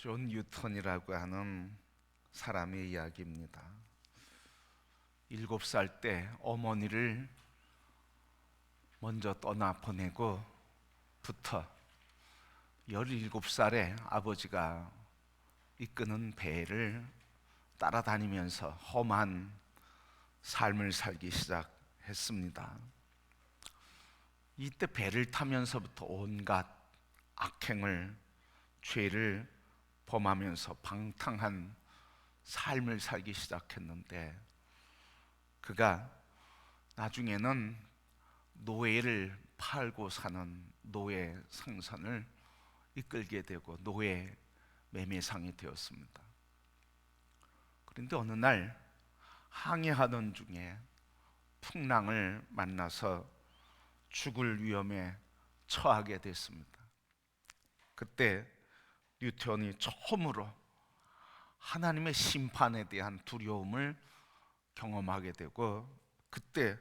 존 뉴턴이라고 하는 사람의 이야기입니다. 7살 때 어머니를 먼저 떠나 보내고 부터 17살에 아버지가 이끄는 배를 따라다니면서 험한 삶을 살기 시작했습니다. 이때 배를 타면서부터 온갖 악행을, 죄를 범하면서 방탕한 삶을 살기 시작했는데, 그가 나중에는 노예를 팔고 사는 노예 생선을 이끌게 되고 노예 매매상이 되었습니다. 그런데 어느 날 항해하던 중에 풍랑을 만나서 죽을 위험에 처하게 됐습니다. 그때 뉴턴이 처음으로 하나님의 심판에 대한 두려움을 경험하게 되고, 그때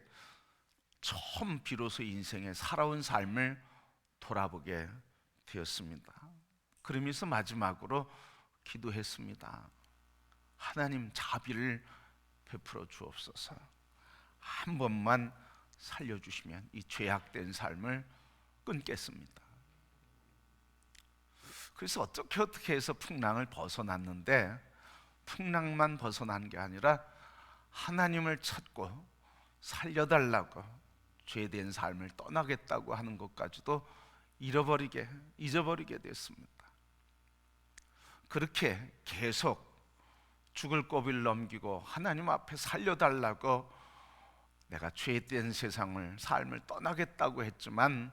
처음 비로소 인생의 살아온 삶을 돌아보게 되었습니다. 그러면서 마지막으로 기도했습니다. 하나님, 자비를 베풀어 주옵소서. 한 번만 살려주시면 이 죄악된 삶을 끊겠습니다. 그래서 어떻게 해서 풍랑을 벗어났는데, 풍랑만 벗어난 게 아니라 하나님을 찾고 살려달라고 죄된 삶을 떠나겠다고 하는 것까지도 잊어버리게 됐습니다. 그렇게 계속 죽을 고비를 넘기고 하나님 앞에 살려달라고 내가 죄된 삶을 떠나겠다고 했지만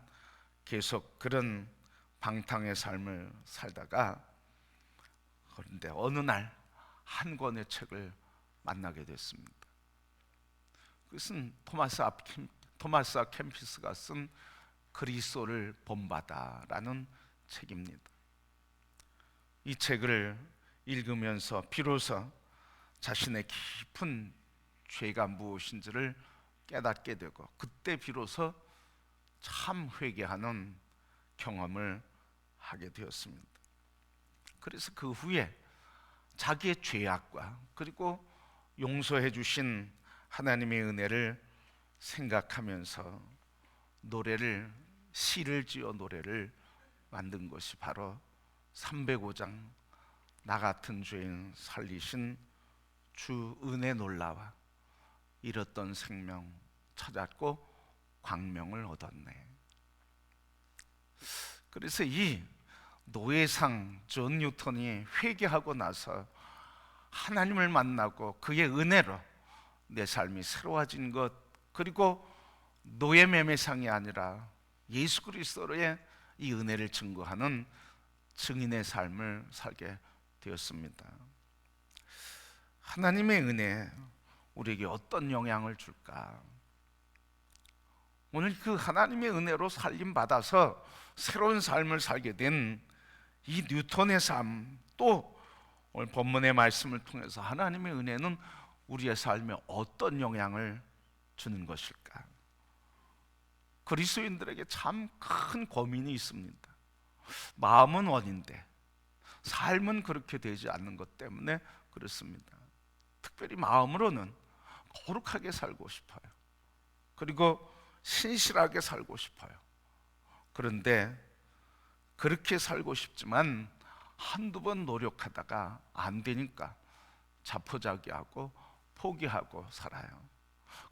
계속 그런 방탕의 삶을 살다가, 그런데 어느 날 한 권의 책을 만나게 됐습니다. 그것은 토마스 아 캠피스가 쓴 그리스도를 본받아라는 책입니다. 이 책을 읽으면서 비로소 자신의 깊은 죄가 무엇인지를 깨닫게 되고, 그때 비로소 참 회개하는 경험을 하게 되었습니다. 그래서 그 후에 자기의 죄악과 그리고 용서해 주신 하나님의 은혜를 생각하면서 시를 지어 노래를 만든 것이 바로 305장 나 같은 죄인 살리신 주 은혜 놀라와 잃었던 생명 찾았고 광명을 얻었네. 그래서 이 노예상 존 뉴턴이 회개하고 나서 하나님을 만나고 그의 은혜로 내 삶이 새로워진 것, 그리고 노예 매매상이 아니라 예수 그리스도의 이 은혜를 증거하는 증인의 삶을 살게 되었습니다. 하나님의 은혜, 우리에게 어떤 영향을 줄까? 오늘 그 하나님의 은혜로 살림 받아서 새로운 삶을 살게 된 이 뉴턴의 삶, 또 오늘 본문의 말씀을 통해서 하나님의 은혜는 우리의 삶에 어떤 영향을 주는 것일까? 그리스도인들에게 참 큰 고민이 있습니다. 마음은 원인데 삶은 그렇게 되지 않는 것 때문에 그렇습니다. 특별히 마음으로는 거룩하게 살고 싶어요. 그리고 신실하게 살고 싶어요. 그런데 그렇게 살고 싶지만 한두 번 노력하다가 안 되니까 자포자기하고 포기하고 살아요.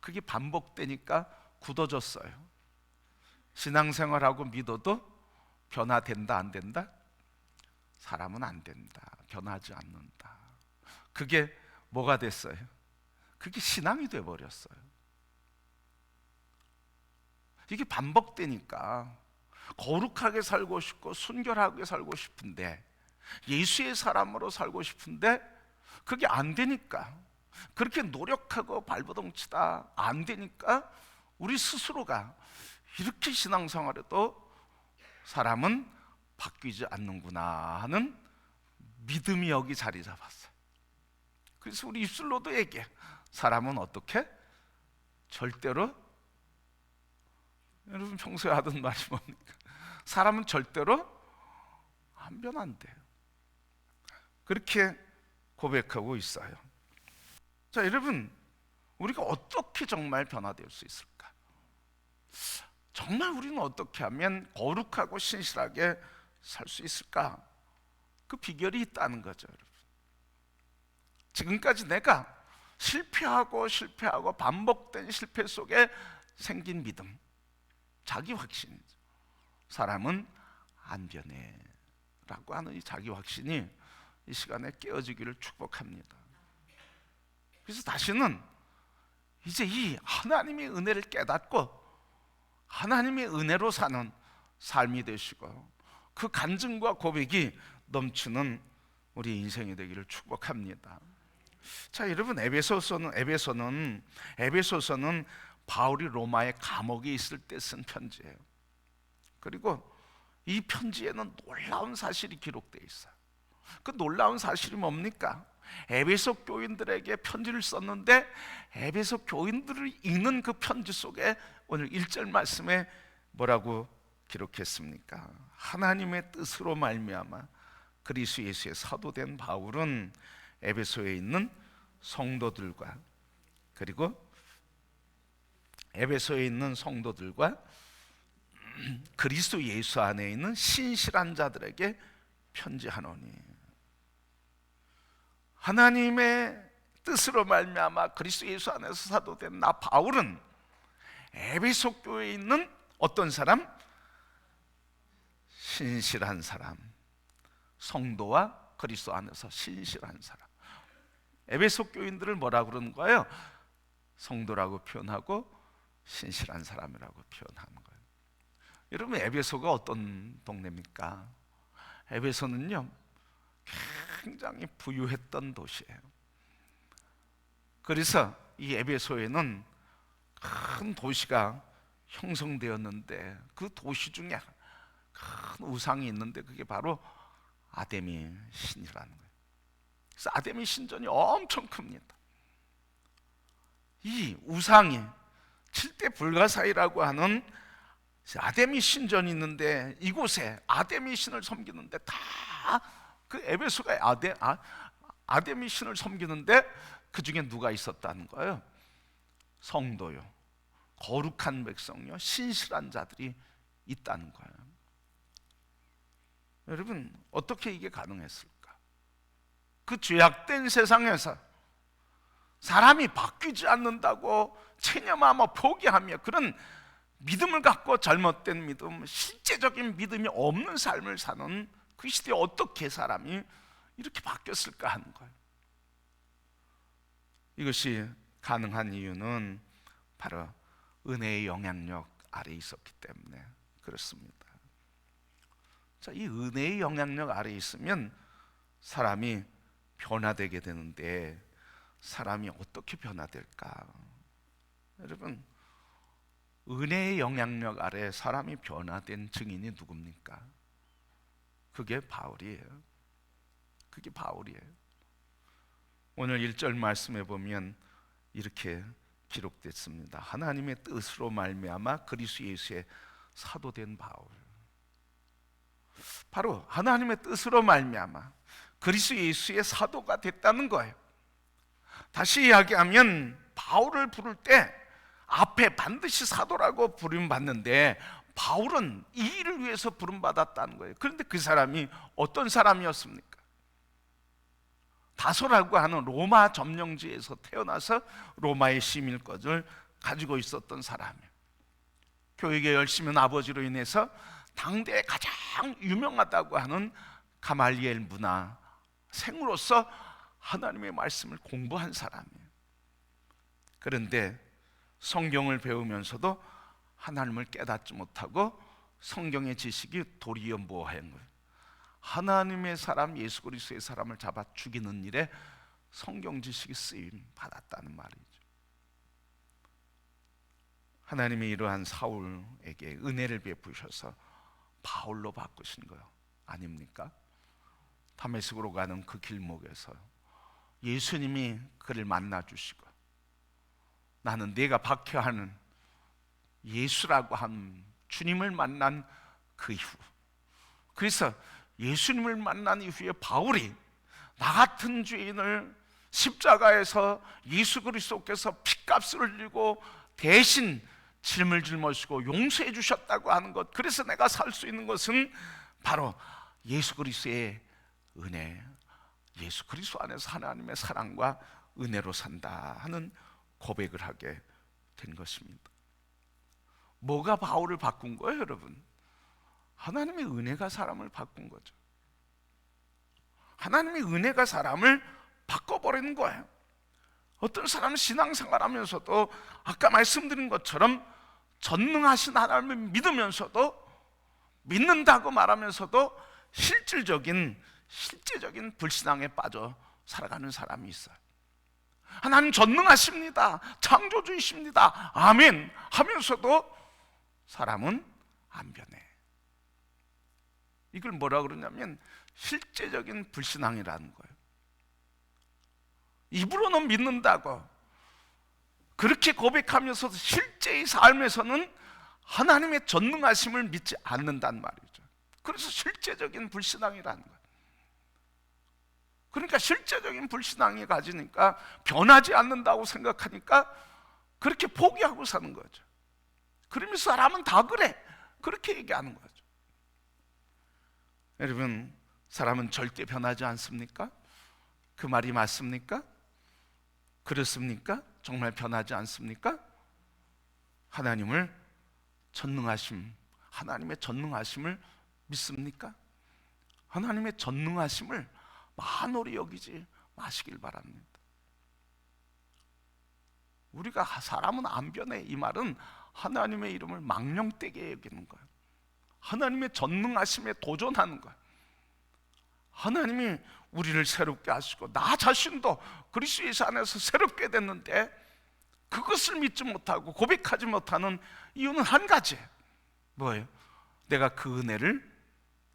그게 반복되니까 굳어졌어요. 신앙생활하고 믿어도 변화된다 안 된다? 사람은 안 된다. 변하지 않는다. 그게 뭐가 됐어요? 그게 신앙이 돼버렸어요. 이게 반복되니까 거룩하게 살고 싶고 순결하게 살고 싶은데, 예수의 사람으로 살고 싶은데 그게 안 되니까, 그렇게 노력하고 발버둥치다 안 되니까 우리 스스로가 이렇게 신앙생활에도 사람은 바뀌지 않는구나 하는 믿음이 여기 자리 잡았어요. 그래서 우리 입술로도 얘기해. 사람은 어떻게? 절대로, 여러분 평소에 하던 말이 뭡니까? 사람은 절대로 안 변한대요. 그렇게 고백하고 있어요. 자, 여러분, 우리가 어떻게 정말 변화될 수 있을까? 정말 우리는 어떻게 하면 거룩하고 신실하게 살 수 있을까? 그 비결이 있다는 거죠, 여러분. 지금까지 내가 실패하고 반복된 실패 속에 생긴 믿음, 자기 확신이죠. 사람은 안 변해 라고 하는 이 자기 확신이 이 시간에 깨어지기를 축복합니다. 그래서 다시는 이제 이 하나님의 은혜를 깨닫고 하나님의 은혜로 사는 삶이 되시고 그 간증과 고백이 넘치는 우리 인생이 되기를 축복합니다. 자, 여러분, 에베소서는 바울이 로마의 감옥에 있을 때 쓴 편지예요. 그리고 이 편지에는 놀라운 사실이 기록되어 있어요. 그 놀라운 사실이 뭡니까? 에베소 교인들에게 편지를 썼는데 에베소 교인들을 읽는 그 편지 속에 오늘 1절 말씀에 뭐라고 기록했습니까? 하나님의 뜻으로 말미암아 그리스도 예수의 사도된 바울은 에베소에 있는 성도들과 그리고 에베소에 있는 성도들과 그리스도 예수 안에 있는 신실한 자들에게 편지하노니 하나님의 뜻으로 말미암아 그리스도 예수 안에서 사도된 나 바울은 에베소 교회에 있는 어떤 사람? 신실한 사람, 성도와 그리스도 안에서 신실한 사람. 에베소 교인들을 뭐라고 그러는 거예요? 성도라고 표현하고 신실한 사람이라고 표현하는 거예요. 여러분, 에베소가 어떤 동네입니까? 에베소는요 굉장히 부유했던 도시예요. 그래서 이 에베소에는 큰 도시가 형성되었는데 그 도시 중에 큰 우상이 있는데 그게 바로 아데미 신이라는 거예요. 그래서 아데미 신전이 엄청 큽니다. 이 우상이 7대 불가사의라고 하는 아데미 신전이 있는데 이곳에 아데미 신을 섬기는데 다 그 에베소가 아데미 신을 섬기는데 그 중에 누가 있었다는 거예요? 성도요, 거룩한 백성요, 신실한 자들이 있다는 거예요. 여러분, 어떻게 이게 가능했을까? 그 죄악된 세상에서 사람이 바뀌지 않는다고 체념하며 포기하며 그런 믿음을 갖고 잘못된 믿음, 실제적인 믿음이 없는 삶을 사는 그 시대에 어떻게 사람이 이렇게 바뀌었을까 하는 거예요. 이것이 가능한 이유는 바로 은혜의 영향력 아래 있었기 때문에 그렇습니다. 자, 이 은혜의 영향력 아래 있으면 사람이 변화되게 되는데 사람이 어떻게 변화될까? 여러분, 은혜의 영향력 아래 사람이 변화된 증인이 누굽니까? 그게 바울이에요. 그게 바울이에요. 오늘 1절 말씀에 보면 이렇게 기록됐습니다. 하나님의 뜻으로 말미암아 그리스도 예수의 사도된 바울. 바로 하나님의 뜻으로 말미암아 그리스도 예수의 사도가 됐다는 거예요. 다시 이야기하면 바울을 부를 때 앞에 반드시 사도라고 부름받는데 바울은 이 일을 위해서 부름받았다는 거예요. 그런데 그 사람이 어떤 사람이었습니까? 다소라고 하는 로마 점령지에서 태어나서 로마의 시민권을 가지고 있었던 사람이에요. 교육에 열심히 한 아버지로 인해서 당대에 가장 유명하다고 하는 가말리엘 문화 생으로서 하나님의 말씀을 공부한 사람이에요. 그런데 성경을 배우면서도 하나님을 깨닫지 못하고 성경의 지식이 도리어 뭐한 거예요? 하나님의 사람 예수 그리스도의 사람을 잡아 죽이는 일에 성경 지식이 쓰임 받았다는 말이죠. 하나님이 이러한 사울에게 은혜를 베푸셔서 바울로 바꾸신 거예요. 아닙니까? 다메섹으로 가는 그 길목에서 예수님이 그를 만나 주시고 나는 네가 박해하는 예수라고 한 주님을 만난 그 이후, 그래서 예수님을 만난 이후에 바울이 나 같은 죄인을 십자가에서 예수 그리스도께서 피값을 흘리고 대신 짐을 짊어지고 용서해 주셨다고 하는 것, 그래서 내가 살 수 있는 것은 바로 예수 그리스도의 은혜, 예수 그리스도 안에서 하나님의 사랑과 은혜로 산다 하는 고백을 하게 된 것입니다. 뭐가 바울을 바꾼 거예요, 여러분? 하나님의 은혜가 사람을 바꾼 거죠. 하나님의 은혜가 사람을 바꿔버리는 거예요. 어떤 사람은 신앙생활하면서도 아까 말씀드린 것처럼 전능하신 하나님을 믿으면서도, 믿는다고 말하면서도 실질적인 불신앙에 빠져 살아가는 사람이 있어요. 하나님 전능하십니다, 창조주이십니다, 아멘 하면서도 사람은 안 변해. 이걸 뭐라 그러냐면 실제적인 불신앙이라는 거예요. 입으로는 믿는다고 그렇게 고백하면서도 실제의 삶에서는 하나님의 전능하심을 믿지 않는단 말이죠. 그래서 실제적인 불신앙이라는 거예요. 그러니까 실제적인 불신앙이 가지니까 변하지 않는다고 생각하니까 그렇게 포기하고 사는 거죠. 그러면서 사람은 다 그래, 그렇게 얘기하는 거죠. 여러분, 사람은 절대 변하지 않습니까? 그 말이 맞습니까? 그렇습니까? 정말 변하지 않습니까? 하나님의 전능하심을 믿습니까? 하나님의 전능하심을 만홀히 여기지 마시길 바랍니다. 우리가 사람은 안 변해, 이 말은 하나님의 이름을 망령되게 여기는 거예요. 하나님의 전능하심에 도전하는 거예요. 하나님이 우리를 새롭게 하시고 나 자신도 그리스도 예수 안에서 새롭게 됐는데 그것을 믿지 못하고 고백하지 못하는 이유는 한 가지예요. 뭐예요? 내가 그 은혜를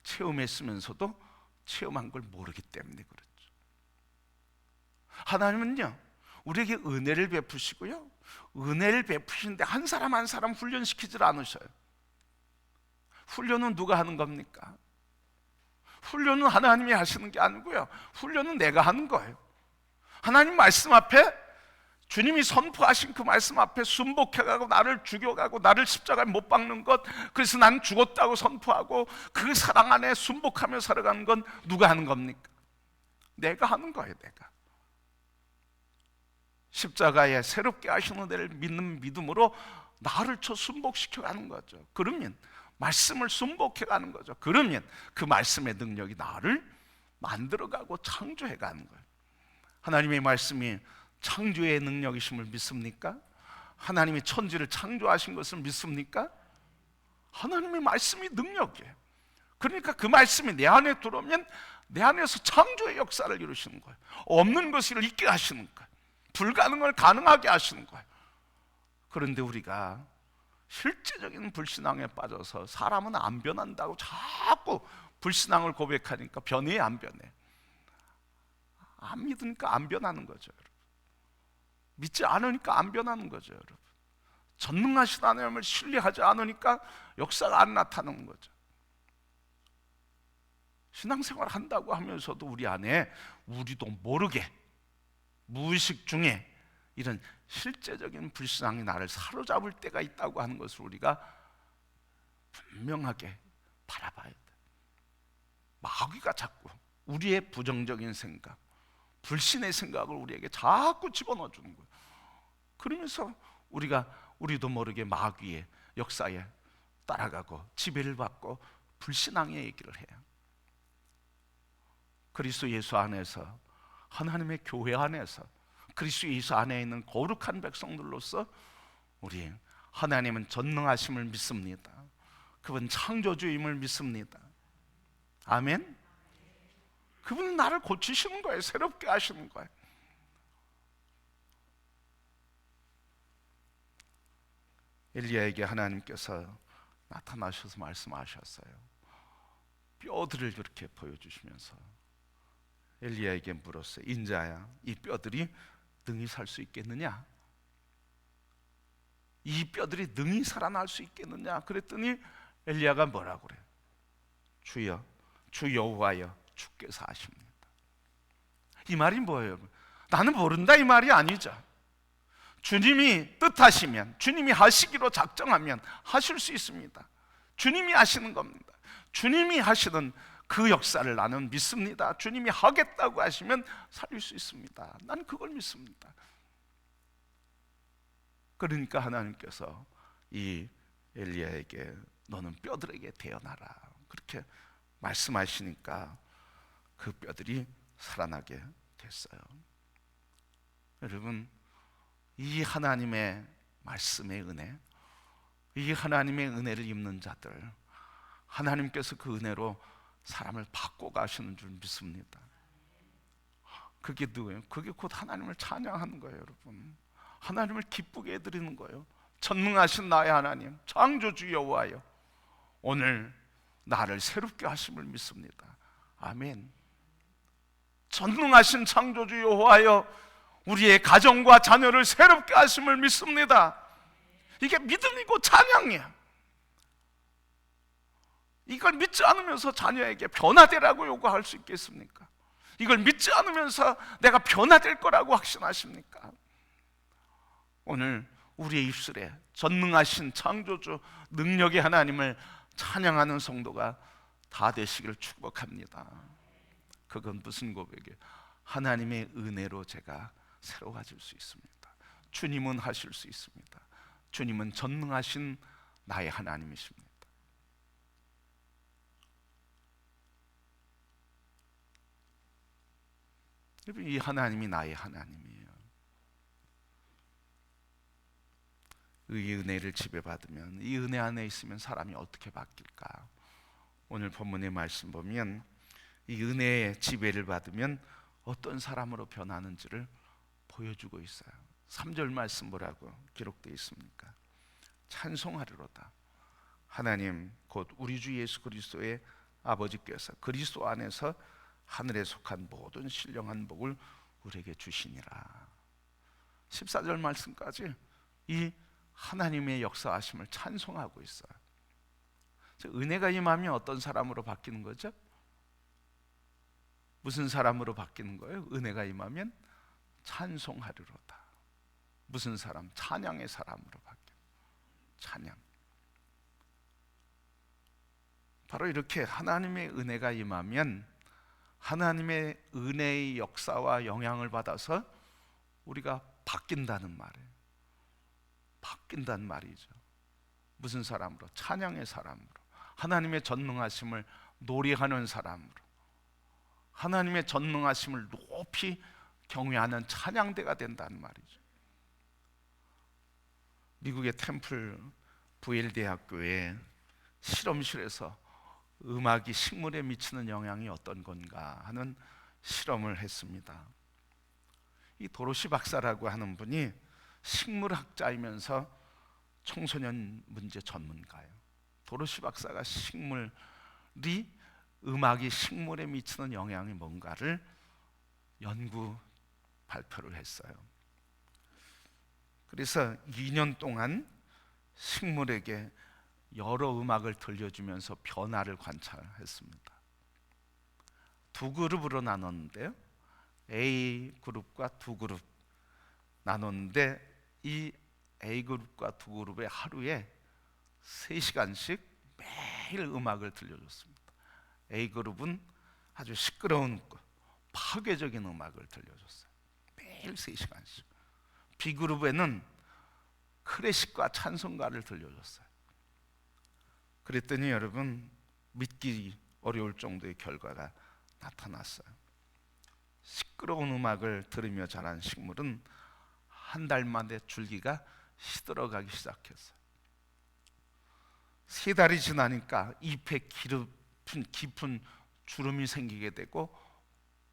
체험했으면서도 체험한 걸 모르기 때문에 그렇죠. 하나님은요, 우리에게 은혜를 베푸시고요, 은혜를 베푸시는데 한 사람 한 사람 훈련시키질 않으셔요. 훈련은 누가 하는 겁니까? 훈련은 하나님이 하시는 게 아니고요, 훈련은 내가 하는 거예요. 하나님 말씀 앞에, 주님이 선포하신 그 말씀 앞에 순복해가고 나를 죽여가고 나를 십자가에 못 박는 것, 그래서 난 죽었다고 선포하고 그 사랑 안에 순복하며 살아가는 건 누가 하는 겁니까? 내가 하는 거예요. 내가 십자가에 새롭게 하시는 데를 믿는 믿음으로 나를 순복시켜가는 거죠. 그러면 말씀을 순복해가는 거죠. 그러면 그 말씀의 능력이 나를 만들어가고 창조해가는 거예요. 하나님의 말씀이 창조의 능력이심을 믿습니까? 하나님이 천지를 창조하신 것을 믿습니까? 하나님의 말씀이 능력이에요. 그러니까 그 말씀이 내 안에 들어오면 내 안에서 창조의 역사를 이루시는 거예요. 없는 것을 있게 하시는 거예요. 불가능을 가능하게 하시는 거예요. 그런데 우리가 실제적인 불신앙에 빠져서 사람은 안 변한다고 자꾸 불신앙을 고백하니까 변해, 안 변해? 안 믿으니까 안 변하는 거죠, 여러분. 믿지 않으니까 안 변하는 거죠, 여러분. 전능하신 하나님을 신뢰하지 않으니까 역사가 안 나타나는 거죠. 신앙생활 한다고 하면서도 우리 안에 우리도 모르게 무의식 중에 이런 실제적인 불신앙이 나를 사로잡을 때가 있다고 하는 것을 우리가 분명하게 바라봐야 돼. 마귀가 자꾸 우리의 부정적인 생각, 불신의 생각을 우리에게 자꾸 집어넣어 주는 거예요. 그러면서 우리도 모르게 마귀의 역사에 따라가고 지배를 받고 불신앙의 얘기를 해요. 그리스도 예수 안에서, 하나님의 교회 안에서, 그리스도 예수 안에 있는 거룩한 백성들로서 우리 하나님은 전능하심을 믿습니다. 그분 창조주임을 믿습니다. 아멘. 그분은 나를 고치시는 거예요. 새롭게 하시는 거예요. 엘리야에게 하나님께서 나타나셔서 말씀하셨어요. 뼈들을 이렇게 보여주시면서 엘리야에게 물었어요. 인자야, 이 뼈들이 능히 살 수 있겠느냐? 이 뼈들이 능히 살아날 수 있겠느냐? 그랬더니 엘리야가 뭐라고 그래요? 주여, 주 여호와여, 주께서 하십니다. 이 말이 뭐예요? 나는 모른다 이 말이 아니죠. 주님이 뜻하시면, 주님이 하시기로 작정하면 하실 수 있습니다. 주님이 하시는 겁니다. 주님이 하시는 그 역사를 나는 믿습니다. 주님이 하겠다고 하시면 살릴 수 있습니다. 나는 그걸 믿습니다. 그러니까 하나님께서 이 엘리야에게 너는 뼈들에게 태어나라 그렇게 말씀하시니까 그 뼈들이 살아나게 됐어요. 여러분, 이 하나님의 말씀의 은혜, 이 하나님의 은혜를 입는 자들, 하나님께서 그 은혜로 사람을 바꿔가시는 줄 믿습니다. 그게 누구예요? 그게 곧 하나님을 찬양하는 거예요. 여러분, 하나님을 기쁘게 해드리는 거예요. 전능하신 나의 하나님, 창조주 여호와여, 오늘 나를 새롭게 하심을 믿습니다. 아멘. 전능하신 창조주 여호와여, 우리의 가정과 자녀를 새롭게 하심을 믿습니다. 이게 믿음이고 찬양이야. 이걸 믿지 않으면서 자녀에게 변화되라고 요구할 수 있겠습니까? 이걸 믿지 않으면서 내가 변화될 거라고 확신하십니까? 오늘 우리의 입술에 전능하신 창조주 능력의 하나님을 찬양하는 성도가 다 되시기를 축복합니다. 그건 무슨 고백이에요? 하나님의 은혜로 제가 새로워질 수 있습니다. 주님은 하실 수 있습니다. 주님은 전능하신 나의 하나님이십니다. 이 하나님이 나의 하나님이에요. 이 은혜를 지배받으면, 이 은혜 안에 있으면 사람이 어떻게 바뀔까? 오늘 본문의 말씀 보면 이 은혜의 지배를 받으면 어떤 사람으로 변하는지를 보여주고 있어요. 3절 말씀 뭐라고 기록되어 있습니까? 찬송하리로다. 하나님 곧 우리 주 예수 그리스도의 아버지께서 그리스도 안에서 하늘에 속한 모든 신령한 복을 우리에게 주시니라. 14절 말씀까지 이 하나님의 역사하심을 찬송하고 있어요. 은혜가 임하면 어떤 사람으로 바뀌는 거죠? 무슨 사람으로 바뀌는 거예요? 은혜가 임하면 찬송하리로다. 무슨 사람? 찬양의 사람으로 바뀌어요. 찬양. 바로 이렇게 하나님의 은혜가 임하면 하나님의 은혜의 역사와 영향을 받아서 우리가 바뀐다는 말이에요. 바뀐다는 말이죠. 무슨 사람으로? 찬양의 사람으로, 하나님의 전능하심을 노래하는 사람으로, 하나님의 전능하심을 높이 경외하는 찬양대가 된다는 말이죠. 미국의 템플 부엘 대학교의 실험실에서 음악이 식물에 미치는 영향이 어떤 건가 하는 실험을 했습니다. 이 도로시 박사라고 하는 분이 식물학자이면서 청소년 문제 전문가예요. 도로시 박사가 음악이 식물에 미치는 영향이 뭔가를 연구 발표를 했어요. 그래서 2년 동안 식물에게 여러 음악을 들려주면서 변화를 관찰했습니다. 두 그룹으로 나눴는데요, A 그룹과 두 그룹 나눴는데, 이 A 그룹과 두 그룹에 하루에 3시간씩 매일 음악을 들려줬습니다. A 그룹은 아주 시끄러운 파괴적인 음악을 들려줬어요. 매일 3시간씩. B 그룹에는 클래식과 찬송가를 들려줬어요. 그랬더니 여러분, 믿기 어려울 정도의 결과가 나타났어요. 시끄러운 음악을 들으며 자란 식물은 한 달 만에 줄기가 시들어가기 시작했어요. 3달이 지나니까 잎에 깊은 주름이 생기게 되고,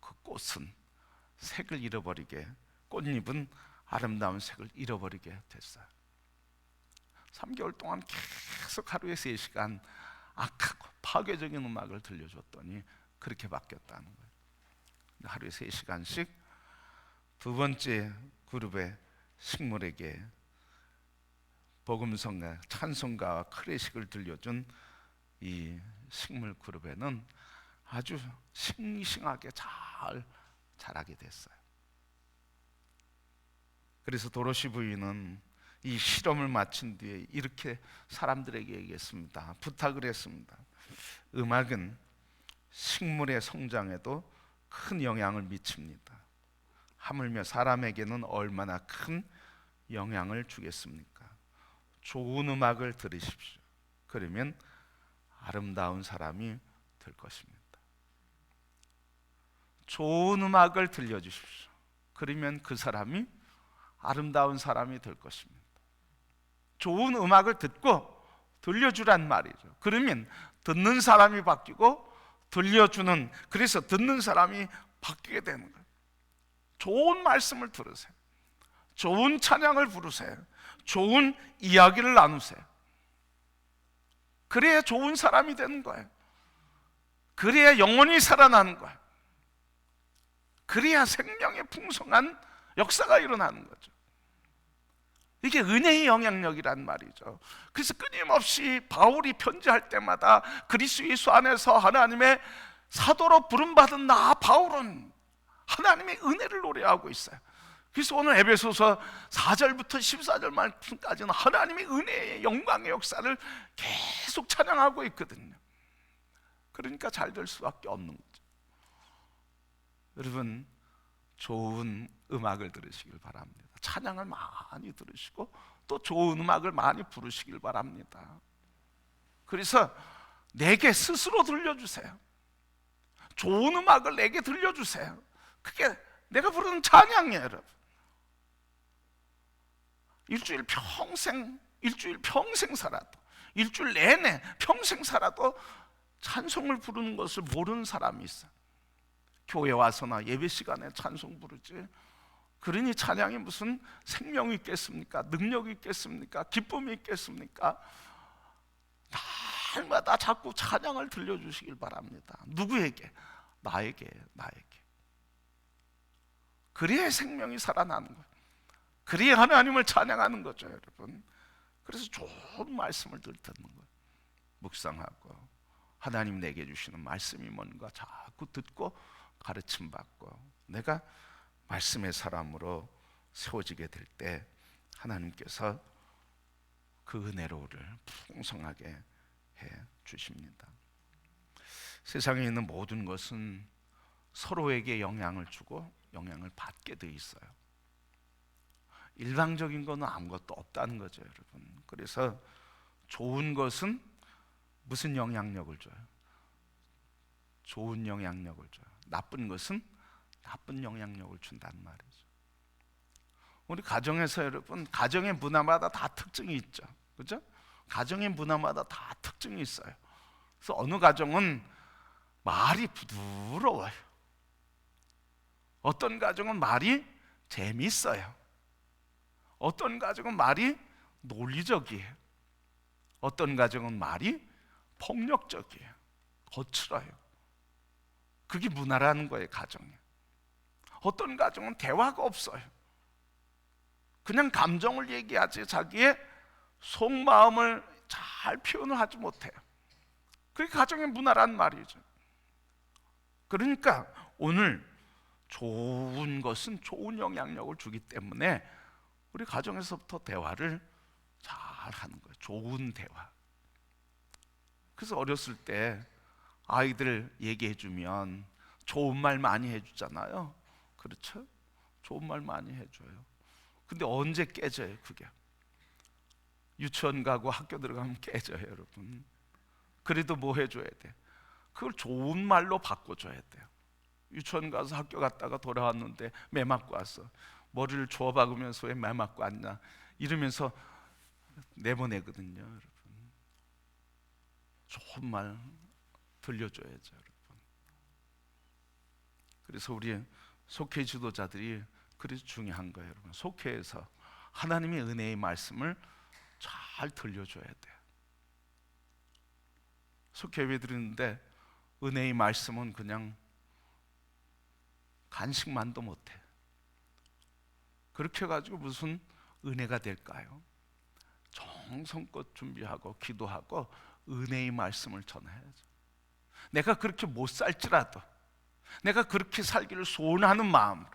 그 꽃은 색을 잃어버리게, 꽃잎은 아름다운 색을 잃어버리게 됐어요. 3개월 동안 계속 하루에 3시간 악하고 파괴적인 음악을 들려줬더니 그렇게 바뀌었다는 거예요. 하루에 3시간씩 두 번째 그룹의 식물에게 복음성가, 찬송가와 클래식을 들려준 이 식물 그룹에는 아주 싱싱하게 잘 자라게 됐어요. 그래서 도로시 부인은 이 실험을 마친 뒤에 이렇게 사람들에게 얘기했습니다. 부탁을 했습니다. 음악은 식물의 성장에도 큰 영향을 미칩니다. 하물며 사람에게는 얼마나 큰 영향을 주겠습니까? 좋은 음악을 들으십시오. 그러면 아름다운 사람이 될 것입니다. 좋은 음악을 들려주십시오. 그러면 그 사람이 아름다운 사람이 될 것입니다. 좋은 음악을 듣고 들려주란 말이죠. 그러면 듣는 사람이 바뀌고 들려주는, 그래서 듣는 사람이 바뀌게 되는 거예요. 좋은 말씀을 들으세요. 좋은 찬양을 부르세요. 좋은 이야기를 나누세요. 그래야 좋은 사람이 되는 거예요. 그래야 영혼이 살아나는 거예요. 그래야 생명의 풍성한 역사가 일어나는 거죠. 이게 은혜의 영향력이란 말이죠. 그래서 끊임없이 바울이 편지할 때마다 그리스도 예수 안에서 하나님의 사도로 부름받은 나 바울은 하나님의 은혜를 노래하고 있어요. 그래서 오늘 에베소서 4절부터 14절 말씀까지는 하나님의 은혜의 영광의 역사를 계속 찬양하고 있거든요. 그러니까 잘 될 수밖에 없는 거죠. 여러분, 좋은 음악을 들으시길 바랍니다. 찬양을 많이 들으시고 또 좋은 음악을 많이 부르시길 바랍니다. 그래서 내게 스스로 들려주세요. 좋은 음악을 내게 들려주세요. 그게 내가 부르는 찬양이에요, 여러분. 일주일 평생 살아도, 일주일 내내 평생 살아도 찬송을 부르는 것을 모르는 사람이 있어요. 교회 와서나 예배 시간에 찬송 부르지, 그러니 찬양이 무슨 생명이 있겠습니까? 능력이 있겠습니까? 기쁨이 있겠습니까? 날마다 자꾸 찬양을 들려주시길 바랍니다. 누구에게? 나에게. 그래야 생명이 살아나는 거예요. 그래야 하나님을 찬양하는 거죠, 여러분. 그래서 좋은 말씀을 듣는 거예요. 묵상하고 하나님 내게 주시는 말씀이 뭔가 자꾸 듣고 가르침 받고 내가 말씀의 사람으로 세워지게 될 때 하나님께서 그 은혜로를 풍성하게 해 주십니다. 세상에 있는 모든 것은 서로에게 영향을 주고 영향을 받게 돼 있어요. 일방적인 거는 아무것도 없다는 거죠, 여러분. 그래서 좋은 것은 무슨 영향력을 줘요? 좋은 영향력을 줘요. 나쁜 것은 나쁜 영향력을 준다는 말이죠. 우리 가정에서 여러분, 가정의 문화마다 다 특징이 있죠. 그죠? 가정의 문화마다 다 특징이 있어요. 그래서 어느 가정은 말이 부드러워요. 어떤 가정은 말이 재밌어요. 어떤 가정은 말이 논리적이에요. 어떤 가정은 말이 폭력적이에요. 거칠어요. 그게 문화라는 거예요, 가정에. 어떤 가정은 대화가 없어요. 그냥 감정을 얘기하지 자기의 속마음을 잘 표현을 하지 못해요. 그게 가정의 문화란 말이죠. 그러니까 오늘 좋은 것은 좋은 영향력을 주기 때문에 우리 가정에서부터 대화를 잘 하는 거예요. 좋은 대화. 그래서 어렸을 때 아이들 얘기해 주면 좋은 말 많이 해주잖아요. 그렇죠? 좋은 말 많이 해줘요. 근데 언제 깨져요, 그게? 유치원 가고 학교 들어가면 깨져요, 여러분. 그래도 뭐 해줘야 돼? 그걸 좋은 말로 바꿔줘야 돼요. 유치원 가서 학교 갔다가 돌아왔는데 매 맞고 왔어. 머리를 주워 박으면서 왜 매 맞고 왔냐 이러면서 내보내거든요, 여러분. 좋은 말 들려줘야죠, 여러분. 그래서 우리 속회 지도자들이 그래서 중요한 거예요, 여러분. 속회에서 하나님의 은혜의 말씀을 잘 들려줘야 돼요. 속회 예배 드리는데 은혜의 말씀은 그냥 간식만도 못해. 그렇게 해가지고 무슨 은혜가 될까요? 정성껏 준비하고 기도하고 은혜의 말씀을 전해야죠. 내가 그렇게 못 살지라도 내가 그렇게 살기를 소원하는 마음으로,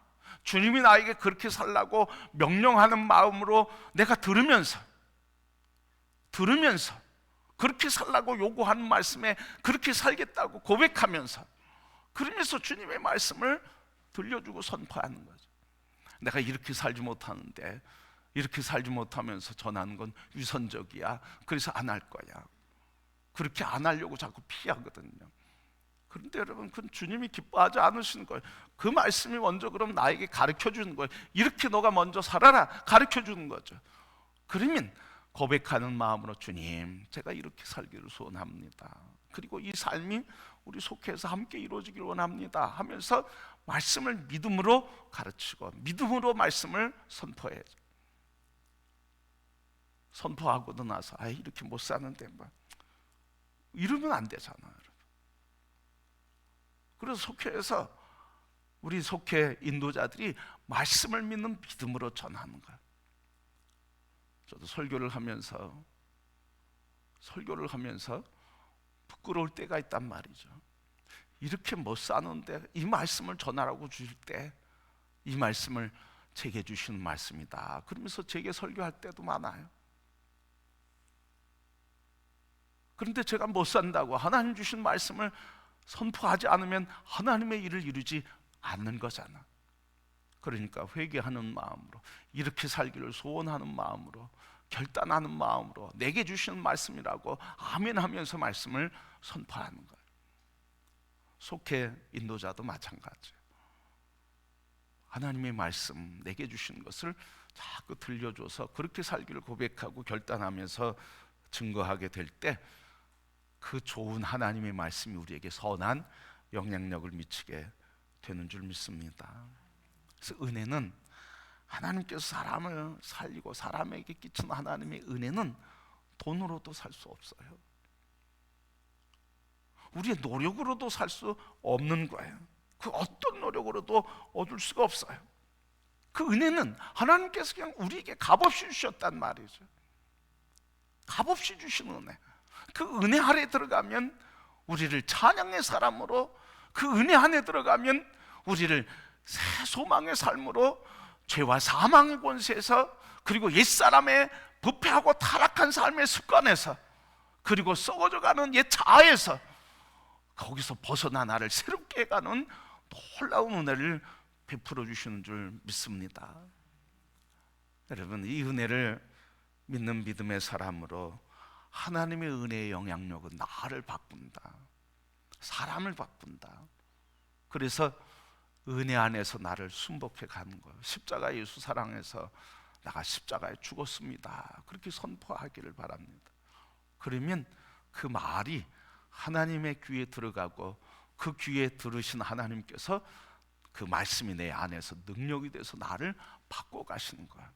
주님이 나에게 그렇게 살라고 명령하는 마음으로 내가 들으면서 그렇게 살라고 요구하는 말씀에 그렇게 살겠다고 고백하면서, 그러면서 주님의 말씀을 들려주고 선포하는 거죠. 내가 이렇게 살지 못하는데, 이렇게 살지 못하면서 전하는 건 위선적이야, 그래서 안 할 거야, 그렇게 안 하려고 자꾸 피하거든요. 그런데 여러분, 그건 주님이 기뻐하지 않으시는 거예요. 그 말씀이 먼저 그럼 나에게 가르쳐 주는 거예요. 이렇게 너가 먼저 살아라, 가르쳐 주는 거죠. 그러면 고백하는 마음으로, 주님, 제가 이렇게 살기를 소원합니다, 그리고 이 삶이 우리 속해서 함께 이루어지길 원합니다 하면서 말씀을 믿음으로 가르치고 믿음으로 말씀을 선포해야죠. 선포하고도 나서 이렇게 못 사는데 뭐 이러면 안 되잖아요. 그래서 속회에서 우리 속회 인도자들이 말씀을 믿는 믿음으로 전하는 거예요. 저도 설교를 하면서 부끄러울 때가 있단 말이죠. 이렇게 못 사는데 이 말씀을 전하라고 주실 때, 이 말씀을 제게 주시는 말씀이다 그러면서 제게 설교할 때도 많아요. 그런데 제가 못 산다고 하나님 주신 말씀을 선포하지 않으면 하나님의 일을 이루지 않는 거잖아. 그러니까 회개하는 마음으로, 이렇게 살기를 소원하는 마음으로, 결단하는 마음으로 내게 주시는 말씀이라고 아멘 하면서 말씀을 선포하는 거예요. 속회 인도자도 마찬가지예요. 하나님의 말씀 내게 주신 것을 자꾸 들려줘서 그렇게 살기를 고백하고 결단하면서 증거하게 될 때, 그 좋은 하나님의 말씀이 우리에게 선한 영향력을 미치게 되는 줄 믿습니다. 그래서 은혜는, 하나님께서 사람을 살리고 사람에게 끼치는 하나님의 은혜는 돈으로도 살 수 없어요. 우리의 노력으로도 살 수 없는 거예요. 그 어떤 노력으로도 얻을 수가 없어요. 그 은혜는 하나님께서 그냥 우리에게 값없이 주셨단 말이죠. 값없이 주신 은혜. 그 은혜 아래 들어가면 우리를 찬양의 사람으로, 그 은혜 안에 들어가면 우리를 새 소망의 삶으로, 죄와 사망의 권세에서, 그리고 옛사람의 부패하고 타락한 삶의 습관에서, 그리고 썩어져가는 옛 자아에서, 거기서 벗어나 나를 새롭게 해가는 놀라운 은혜를 베풀어 주시는 줄 믿습니다. 여러분, 이 은혜를 믿는 믿음의 사람으로 하나님의 은혜의 영향력은 나를 바꾼다, 사람을 바꾼다. 그래서 은혜 안에서 나를 순복해 가는 거예요. 십자가 예수 사랑해서 나가 십자가에 죽었습니다, 그렇게 선포하기를 바랍니다. 그러면 그 말이 하나님의 귀에 들어가고, 그 귀에 들으신 하나님께서 그 말씀이 내 안에서 능력이 돼서 나를 바꿔 가시는 거예요.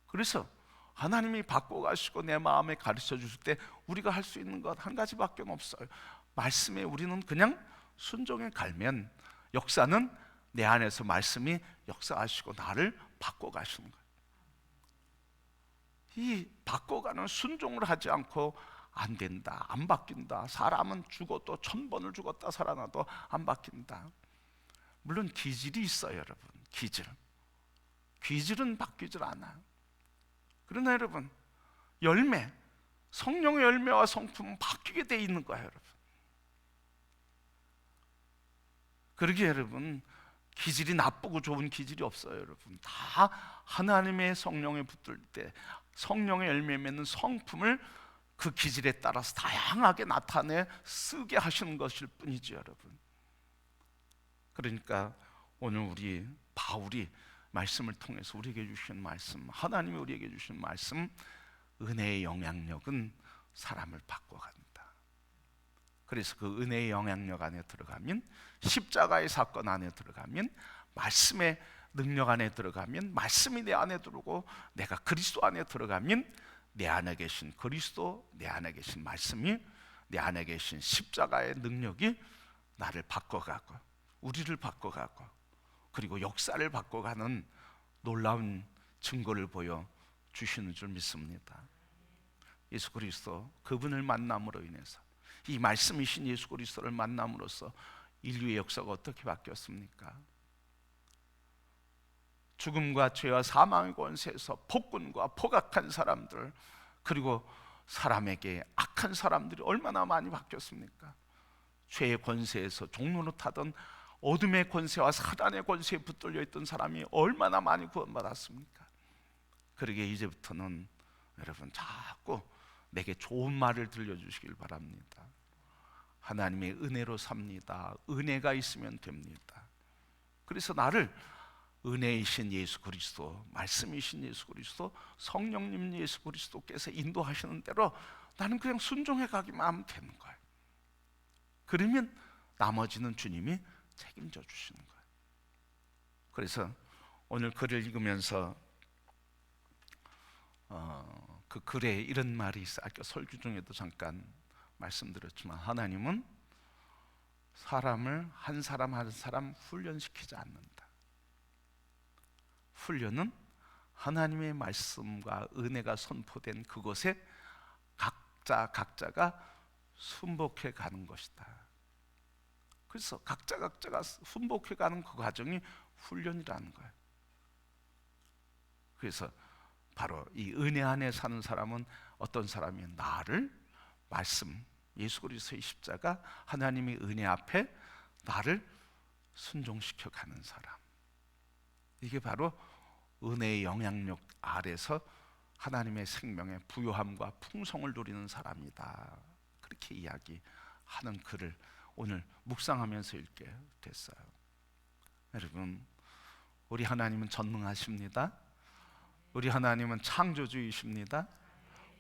그래서 하나님이 바꿔 가시고 내 마음에 가르쳐 주실 때 우리가 할 수 있는 것 한 가지밖에 없어요. 말씀에 우리는 그냥 순종해 갈면 역사는 내 안에서 말씀이 역사하시고 나를 바꿔 가시는 거예요. 이 바꿔가는 순종을 하지 않고 안 된다, 안 바뀐다. 사람은 죽어도 1000번을 죽었다 살아나도 안 바뀐다. 물론 기질이 있어요, 여러분. 기질은 바뀌질 않아요. 그러나 여러분, 열매, 성령의 열매와 성품은 바뀌게 돼 있는 거예요, 여러분. 그러기에 여러분, 기질이 나쁘고 좋은 기질이 없어요, 여러분. 다 하나님의 성령에 붙들 때 성령의 열매 맺는 성품을 그 기질에 따라서 다양하게 나타내 쓰게 하시는 것일 뿐이죠, 여러분. 그러니까 오늘 우리 바울이 말씀을 통해서 우리에게 주신 말씀, 하나님이 우리에게 주신 말씀, 은혜의 영향력은 사람을 바꿔간다. 그래서 그 은혜의 영향력 안에 들어가면, 십자가의 사건 안에 들어가면, 말씀의 능력 안에 들어가면, 말씀이 내 안에 들어오고 내가 그리스도 안에 들어가면, 내 안에 계신 그리스도, 내 안에 계신 말씀이, 내 안에 계신 십자가의 능력이 나를 바꿔가고 우리를 바꿔가고, 그리고 역사를 바꿔가는 놀라운 증거를 보여주시는 줄 믿습니다. 예수 그리스도, 그분을 만남으로 인해서, 이 말씀이신 예수 그리스도를 만남으로써 인류의 역사가 어떻게 바뀌었습니까? 죽음과 죄와 사망의 권세에서 폭군과 포각한 사람들, 그리고 사람에게 악한 사람들이 얼마나 많이 바뀌었습니까? 죄의 권세에서 종로로 타던 어둠의 권세와 사단의 권세에 붙들려 있던 사람이 얼마나 많이 구원받았습니까? 그러게 이제부터는 여러분 자꾸 내게 좋은 말을 들려주시길 바랍니다. 하나님의 은혜로 삽니다. 은혜가 있으면 됩니다. 그래서 나를 은혜이신 예수 그리스도, 말씀이신 예수 그리스도, 성령님 예수 그리스도께서 인도하시는 대로 나는 그냥 순종해 가기만 하면 되는 거예요. 그러면 나머지는 주님이 책임져 주시는 거예요. 그래서 오늘 글을 읽으면서 그 글에 이런 말이 있어요. 아까 설교 중에도 잠깐 말씀드렸지만, 하나님은 사람을 한 사람 한 사람 훈련시키지 않는다. 훈련은 하나님의 말씀과 은혜가 선포된 그곳에 각자가 순복해 가는 것이다. 그래서 각자가 순복해 가는 그 과정이 훈련이라는 거예요. 그래서 바로 이 은혜 안에 사는 사람은 어떤 사람이 나를 말씀, 예수 그리스도의 십자가, 하나님의 은혜 앞에 나를 순종시켜 가는 사람. 이게 바로 은혜의 영향력 아래서 하나님의 생명의 부요함과 풍성을 누리는 사람이다. 그렇게 이야기하는 글을 오늘 묵상하면서 읽게 됐어요. 여러분, 우리 하나님은 전능하십니다. 우리 하나님은 창조주이십니다.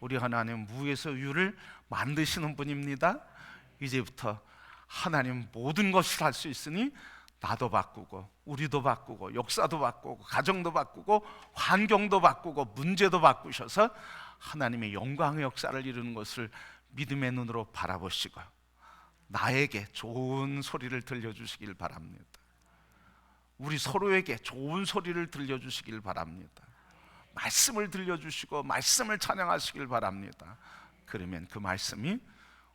우리 하나님은 무에서 유를 만드시는 분입니다. 이제부터 하나님 모든 것을 할 수 있으니 나도 바꾸고 우리도 바꾸고 역사도 바꾸고 가정도 바꾸고 환경도 바꾸고 문제도 바꾸셔서 하나님의 영광의 역사를 이루는 것을 믿음의 눈으로 바라보시고 나에게 좋은 소리를 들려주시길 바랍니다. 우리 서로에게 좋은 소리를 들려주시길 바랍니다. 말씀을 들려주시고 말씀을 찬양하시길 바랍니다. 그러면 그 말씀이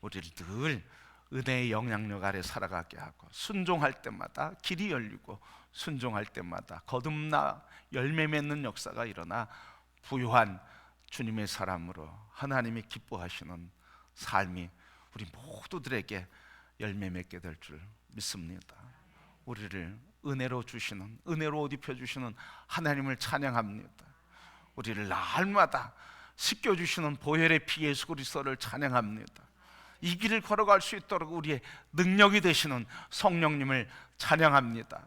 우리를 늘 은혜의 영향력 아래 살아가게 하고, 순종할 때마다 길이 열리고 순종할 때마다 거듭나 열매 맺는 역사가 일어나 부요한 주님의 사람으로 하나님이 기뻐하시는 삶이 우리 모두들에게 열매 맺게 될 줄 믿습니다. 우리를 은혜로 주시는, 은혜로 옷 입혀주시는 하나님을 찬양합니다. 우리를 날마다 씻겨주시는 보혈의 피 예수 그리스도를 찬양합니다. 이 길을 걸어갈 수 있도록 우리의 능력이 되시는 성령님을 찬양합니다.